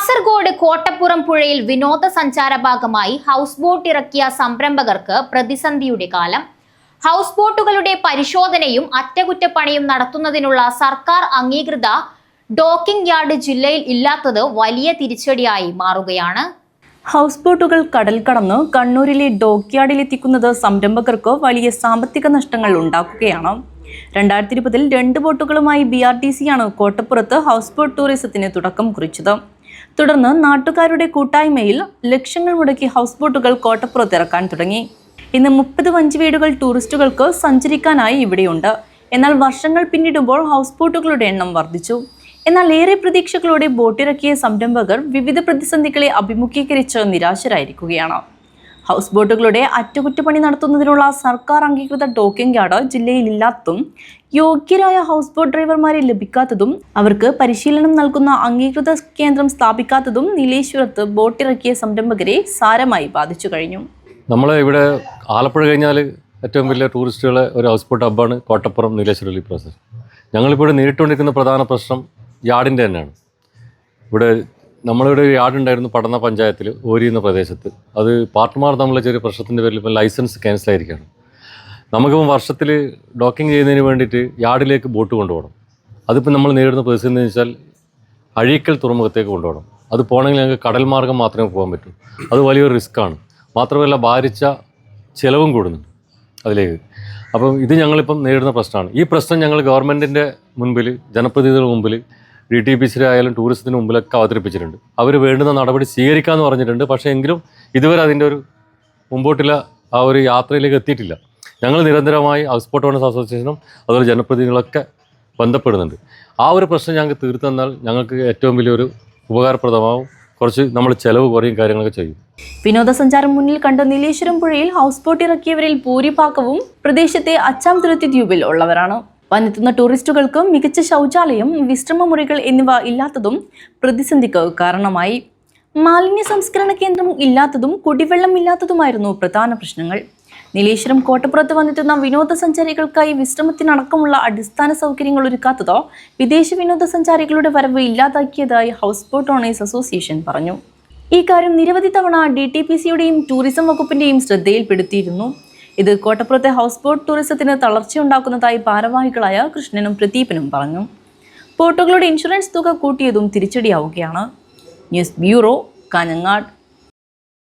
കാസർഗോഡ് കോട്ടപ്പുറം പുഴയിൽ വിനോദസഞ്ചാര ഭാഗമായി ഹൗസ് ബോട്ട് ഇറക്കിയ സംരംഭകർക്ക് പ്രതിസന്ധിയുടെ കാലം. ഹൗസ് ബോട്ടുകളുടെ പരിശോധനയും അറ്റകുറ്റപ്പണിയും നടത്തുന്നതിനുള്ള സർക്കാർ അംഗീകൃത ഡോക്കിംഗ് യാർഡ് ജില്ലയിൽ ഇല്ലാത്തത് വലിയ തിരിച്ചടിയായി മാറുകയാണ്. ഹൗസ് ബോട്ടുകൾ കടൽ കടന്ന് കണ്ണൂരിലെ ഡോക്ക് യാർഡിലെത്തിക്കുന്നത് സംരംഭകർക്ക് വലിയ സാമ്പത്തിക നഷ്ടങ്ങൾ ഉണ്ടാക്കുകയാണ്. 2020 2 ബോട്ടുകളുമായി BRTCയാണ് കോട്ടപ്പുറത്ത് ഹൗസ് ബോട്ട് ടൂറിസത്തിന് തുടക്കം കുറിച്ചത്. തുടർന്ന് നാട്ടുകാരുടെ കൂട്ടായ്മയിൽ ലക്ഷങ്ങൾ മുടക്കി ഹൗസ് ബോട്ടുകൾ കോട്ടപ്പുറത്ത് ഇറക്കാൻ തുടങ്ങി. ഇന്ന് 30 വഞ്ചിവീടുകൾ ടൂറിസ്റ്റുകൾക്ക് സഞ്ചരിക്കാനായി ഇവിടെയുണ്ട്. എന്നാൽ വർഷങ്ങൾ പിന്നിടുമ്പോൾ ഹൗസ് ബോട്ടുകളുടെ എണ്ണം വർദ്ധിച്ചു. എന്നാൽ ഏറെ പ്രതീക്ഷകളോടെ ബോട്ടിറക്കിയ സംരംഭകർ വിവിധ പ്രതിസന്ധികളെ അഭിമുഖീകരിച്ച് നിരാശരായിരിക്കുകയാണ്. ഹൗസ് ബോട്ടുകളുടെ അറ്റകുറ്റപ്പണി നടത്തുന്നതിനുള്ള സർക്കാർ അംഗീകൃത ഡോക്കിംഗ് യാർഡ് ജില്ലയിൽ ഇല്ലാത്തതും യോഗ്യരായ ഹൗസ് ബോട്ട് ഡ്രൈവർമാരെ ലഭിക്കാത്തതും അവർക്ക് പരിശീലനം നൽകുന്ന അംഗീകൃത കേന്ദ്രം സ്ഥാപിക്കാത്തതും നീലേശ്വരത്ത് ബോട്ടിറക്കിയ സംരംഭകരെ സാരമായി ബാധിച്ചു കഴിഞ്ഞു. നമ്മളെ ഇവിടെ ആലപ്പുഴ കഴിഞ്ഞാൽ ഏറ്റവും വലിയ ടൂറിസ്റ്റുകളെ ഒരു ഹൗസ് ബോട്ട് ഹബ്ബാണ് കോട്ടപ്പുറം നീലേശ്വരം ഈ പ്രോസസ്. ഞങ്ങളിപ്പോൾ ഇവിടെ നേരിട്ടുകൊണ്ടിരിക്കുന്ന പ്രധാന പ്രശ്നം യാർഡിൻ്റെ തന്നെയാണ്. ഇവിടെ നമ്മളിവിടെ ഒരു യാർഡ് ഉണ്ടായിരുന്നു പടന്ന പഞ്ചായത്തിൽ ഓരി എന്ന പ്രദേശത്ത്. അത് പാർട്ട്മാർ തമ്മിലുള്ള ചെറിയ പ്രശ്നത്തിൻ്റെ പേരിൽ ഇപ്പോൾ ലൈസൻസ് ക്യാൻസലായിരിക്കുകയാണ്. നമുക്കിപ്പോൾ വർഷത്തിൽ ഡോക്കിംഗ് ചെയ്യുന്നതിന് വേണ്ടിയിട്ട് യാർഡിലേക്ക് ബോട്ട് കൊണ്ടുപോകണം. അതിപ്പോൾ നമ്മൾ നേരിടുന്ന പ്രതിസന്ധി എന്ന് വെച്ചാൽ അഴീക്കൽ തുറമുഖത്തേക്ക് കൊണ്ടുപോകണം. അത് പോകണമെങ്കിൽ ഞങ്ങൾക്ക് കടൽ മാർഗം മാത്രമേ പോകാൻ പറ്റൂ. അത് വലിയൊരു റിസ്ക്കാണ്. മാത്രമല്ല ഭാരിച്ച ചിലവും കൂടുന്നുണ്ട് അതിലേക്ക്. അപ്പം ഇത് ഞങ്ങളിപ്പം നേരിടുന്ന പ്രശ്നമാണ്. ഈ പ്രശ്നം ഞങ്ങൾ ഗവൺമെൻറ്റിൻ്റെ മുൻപിൽ, ജനപ്രതിനിധികളുടെ മുമ്പിൽ, DTPC ആയാലും ടൂറിസത്തിന് മുമ്പിലൊക്കെ അവതരിപ്പിച്ചിട്ടുണ്ട്. അവർ വേണ്ടുന്ന നടപടി സ്വീകരിക്കാമെന്ന് പറഞ്ഞിട്ടുണ്ട്. പക്ഷേ എങ്കിലും ഇതുവരെ അതിൻ്റെ ഒരു മുമ്പോട്ടുള്ള ആ ഒരു യാത്രയിലേക്ക് എത്തിയിട്ടില്ല. ഞങ്ങൾ നിരന്തരമായി ഹൗസ് ബോട്ട് ഓണേഴ്സ് അസോസിയേഷനും അതുപോലെ ജനപ്രതിനിധികളൊക്കെ ബന്ധപ്പെടുന്നുണ്ട്. ആ ഒരു പ്രശ്നം ഞങ്ങൾക്ക് തീർത്തു തന്നാൽ ഞങ്ങൾക്ക് ഏറ്റവും വലിയൊരു ഉപകാരപ്രദമാവും. കുറച്ച് നമ്മൾ ചിലവ് കുറയും കാര്യങ്ങളൊക്കെ ചെയ്യും. വിനോദസഞ്ചാരം മുന്നിൽ കണ്ട നീലേശ്വരം പുഴയിൽ ഹൗസ് ബോട്ട് ഇറക്കിയവരിൽ ഭൂരിഭാഗവും പ്രദേശത്തെ അച്ചാംതുരുത്തി ദ്വീപിൽ ഉള്ളവരാണ്. വന്നെത്തുന്ന ടൂറിസ്റ്റുകൾക്ക് മികച്ച ശൗചാലയം, വിശ്രമ മുറികൾ എന്നിവ ഇല്ലാത്തതും പ്രതിസന്ധിക്ക് കാരണമായി. മാലിന്യ സംസ്കരണ കേന്ദ്രം ഇല്ലാത്തതും കുടിവെള്ളം ഇല്ലാത്തതുമായിരുന്നു പ്രധാന പ്രശ്നങ്ങൾ. നീലേശ്വരം കോട്ടപ്പുറത്ത് വന്നെത്തുന്ന വിനോദസഞ്ചാരികൾക്കായി വിശ്രമത്തിനടക്കമുള്ള അടിസ്ഥാന സൗകര്യങ്ങൾ ഒരുക്കാത്തതോ വിദേശ വിനോദസഞ്ചാരികളുടെ വരവ് ഇല്ലാതാക്കിയതായി ഹൗസ് ബോട്ട് ഓണേഴ്സ് അസോസിയേഷൻ പറഞ്ഞു. ഈ കാര്യം നിരവധി തവണ DTPCയുടെയും ടൂറിസം വകുപ്പിന്റെയും ശ്രദ്ധയിൽപ്പെടുത്തിയിരുന്നു. ഇത് കോട്ടപ്പുറത്തെ ഹൗസ് ബോട്ട് ടൂറിസത്തിന് തളർച്ചയുണ്ടാക്കുന്നതായി ഭാരവാഹികളായ കൃഷ്ണനും പ്രദീപനും പറഞ്ഞു. ബോട്ടുകളുടെ ഇൻഷുറൻസ് തുക കൂട്ടിയതും തിരിച്ചടിയാവുകയാണ്. News bureau, Kanhangad.